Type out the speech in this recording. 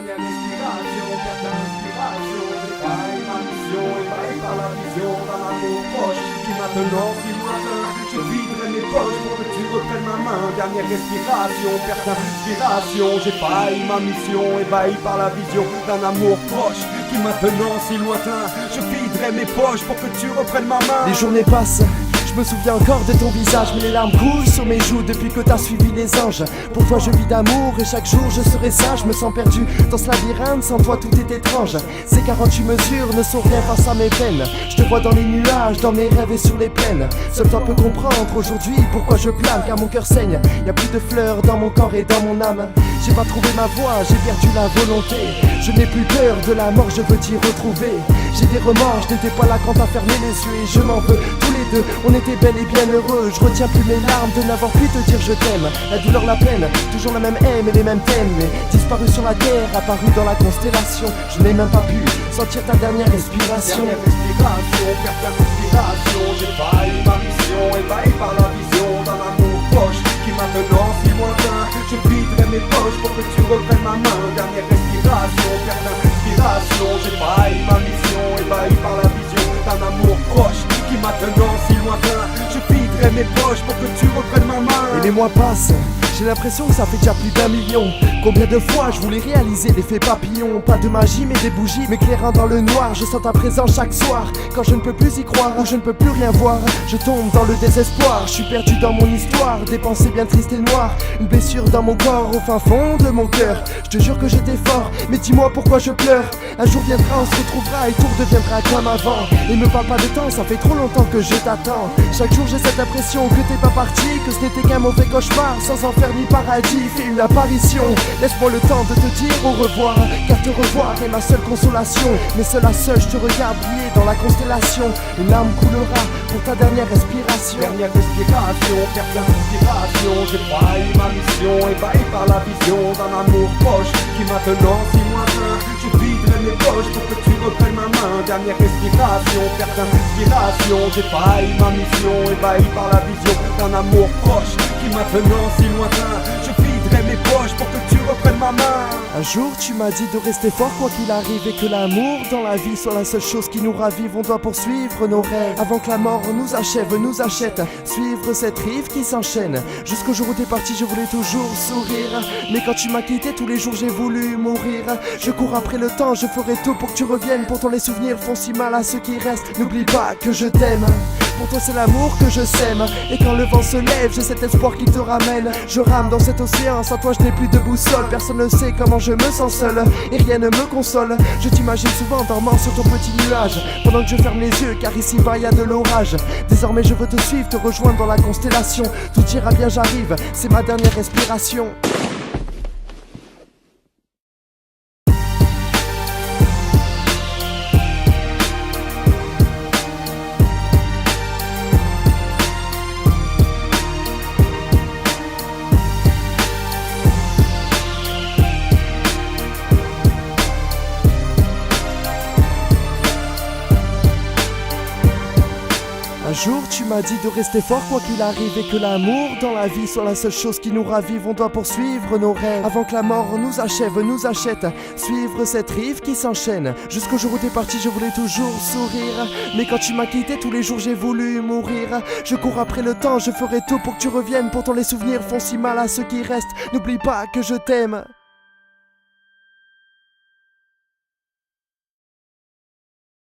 Dernière respiration, perte d'inspiration. J'ai failli ma mission, ébahi par la vision d'un amour proche qui maintenant si lointain. Je viderai mes poches pour que tu reprennes ma main. Dernière respiration, perte d'inspiration. J'ai failli ma mission, ébahi par la vision d'un amour proche qui maintenant si lointain. Je viderai mes poches pour que tu reprennes ma main. Les journées passent, je me souviens encore de ton visage, mais les larmes coulent sur mes joues depuis que t'as suivi les anges. Pour toi je vis d'amour et chaque jour je serai sage. Je me sens perdu dans ce labyrinthe, sans toi tout est étrange. Ces 48 mesures ne sont rien face à mes peines. Je te vois dans les nuages, dans mes rêves et sur les plaines. Seul toi peut comprendre aujourd'hui pourquoi je plane, car mon cœur saigne. Y'a plus de fleurs dans mon corps et dans mon âme. J'ai pas trouvé ma voie, j'ai perdu la volonté. Je n'ai plus peur de la mort, je veux t'y retrouver. J'ai des remords, je n'étais pas là quand t'as fermé les yeux et je m'en veux. Tous les deux, on était bel et bien heureux. Je retiens plus mes larmes de n'avoir pu te dire je t'aime. La douleur, la peine, toujours la même haine et les mêmes thèmes. Mais disparu sur la terre, apparu dans la constellation. Je n'ai même pas pu sentir ta dernière respiration. Dernière respiration, perte d'inspiration. J'ai failli ma mission, ébahi par la vision d'un amour proche qui maintenant si lointain. Je viderai mes poches pour que tu reprennes ma main. Dernière respiration, perte d'inspiration. J'ai failli ma mission, ébahi par la vision d'un amour proche qui maintenant si lointain. Je viderai mes poches pour que tu reprennes ma main. Et les mois passent, j'ai l'impression que ça fait déjà plus d'1 million. Combien de fois je voulais réaliser l'effet papillon. Pas de magie mais des bougies m'éclairant dans le noir. Je sens ta présence chaque soir. Quand je ne peux plus y croire ou je ne peux plus rien voir, je tombe dans le désespoir. Je suis perdu dans mon histoire, des pensées bien tristes et noires. Une blessure dans mon corps, au fin fond de mon cœur. Je te jure que j'étais fort, mais dis-moi pourquoi je pleure. Un jour viendra, on se retrouvera et tout redeviendra comme avant. Et me parle pas de temps, ça fait trop longtemps que je t'attends. Chaque jour j'ai cette impression que t'es pas parti, que ce n'était qu'un mauvais cauchemar. Sans enfer ni paradis, fais une apparition. Laisse-moi le temps de te dire au revoir, car te revoir est ma seule consolation. Mais seul à seul, je te regarde briller dans la constellation. Une larme coulera pour ta dernière respiration. Dernière respiration, perte d'inspiration. J'ai failli ma mission, ébahi par la vision d'un amour proche qui maintenant si lointain. Je viderai mes poches pour que tu reprennes ma main. Dernière respiration, perte d'inspiration. J'ai failli ma mission, ébahi par la vision d'un amour proche qui maintenant si lointain. Je viderai mes poches pour que tu reprennes ma main. Un jour tu m'as dit de rester fort quoi qu'il arrive, et que l'amour dans la vie soit la seule chose qui nous ravive. On doit poursuivre nos rêves avant que la mort nous achève, nous achète. Suivre cette rive qui s'enchaîne. Jusqu'au jour où t'es parti je voulais toujours sourire, mais quand tu m'as quitté tous les jours j'ai voulu mourir. Je cours après le temps, je ferai tout pour que tu reviennes. Pourtant les souvenirs font si mal à ceux qui restent. N'oublie pas que je t'aime. Pour toi c'est l'amour que je sème. Et quand le vent se lève, j'ai cet espoir qui te ramène. Je rame dans cet océan, sans toi je n'ai plus de boussole. Personne ne sait comment je me sens seul, et rien ne me console. Je t'imagine souvent dormant sur ton petit nuage, pendant que je ferme les yeux, car ici-bas y a de l'orage. Désormais je veux te suivre, te rejoindre dans la constellation. Tout ira bien, j'arrive, c'est ma dernière respiration. Un jour tu m'as dit de rester fort quoi qu'il arrive, et que l'amour dans la vie soit la seule chose qui nous ravive. On doit poursuivre nos rêves avant que la mort nous achève, nous achète. Suivre cette rive qui s'enchaîne. Jusqu'au jour où t'es parti je voulais toujours sourire, mais quand tu m'as quitté tous les jours j'ai voulu mourir. Je cours après le temps, je ferai tout pour que tu reviennes. Pourtant les souvenirs font si mal à ceux qui restent. N'oublie pas que je t'aime.